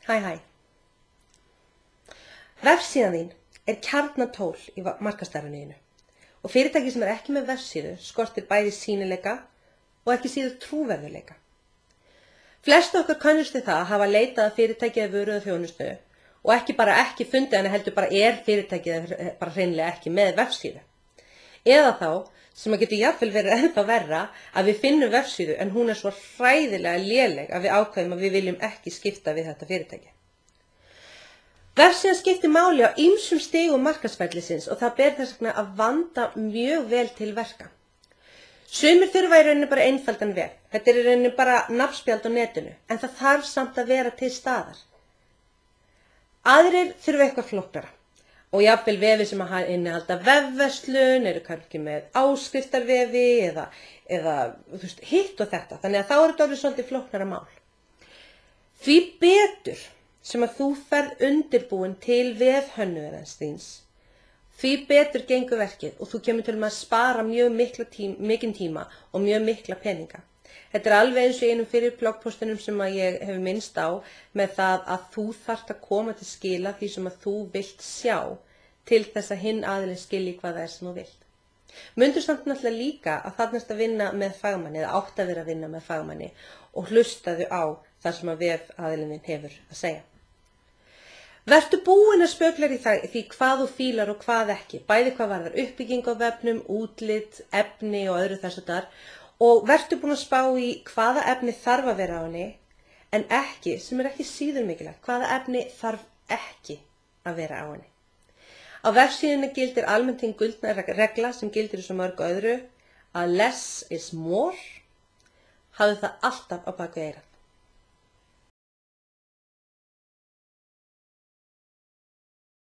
Hæ. Vefsíðan þín er kjarnatól í markaðsstarfinu þínu og fyrirtæki sem ekki með vefsíðu skortir bæði sýnileika og ekki síður trúverðugleika. Flestu okkar kannast við það að hafa leitað að fyrirtæki eða vöru eða þjónustu og ekki fundið hana heldur bara fyrirtækið bara hreinlega ekki með vefsíðu. Eða þá, sem að getur jafnvel verið ennþá verra, að við finnum vefsíðu en hún er svo hræðilega léleg að við ákveðum að við viljum ekki skipta við þetta fyrirtæki. Vefsíðan skiptir máli á ýmsum stigum markaðsferlisins og það ber þess vegna að vanda mjög vel til verka. Sumir þurfa í rauninni bara einfaldan vef. Þetta er í rauninni bara nafnspjald á netinu, en það þarf samt að vera til staðar. Aðrir þurfa eitthvað flóknara og jafnvel vefi sem að innihalda vefverslun, eru kannski með áskriftarvefi eða hitt og þetta. Þannig að þá er þetta orðið svolítið flóknara mál. Því betur sem að þú ferð undirbúin til vefhönnuðarins þíns, því betur gengur verkið og þú kemur til að spara mjög mikinn tíma og mjög mikla peninga. Þetta er alveg eins og einum fyrir bloggpostunum sem að ég hef minnst á með það að þú þarft að koma til skila því sem að þú vilt sjá til þess að hinn aðilinn skilji hvað það er sem þú vilt. Mundu samt náttúrulega líka að þarnast að vinna með fagmanni eða átt að vera að vinna með fagmanni og hlustaðu á það sem að vefaðilinn hefur að segja. Vertu búin að spekla í því hvað þú fílar og hvað ekki, bæði hvað varðar uppbygging á vefnum, útlit, efni og öðru þess þar og vertu búin að spá í hvaða efni þarf að vera á henni en ekki, sem er ekki síður mikilvægt, hvaða efni þarf ekki að vera á henni. Á vefsíðunni gildir almennt hin gullna regla sem gildir í svo mörgu öðru að less is more, hafðu það alltaf á baku eyrað.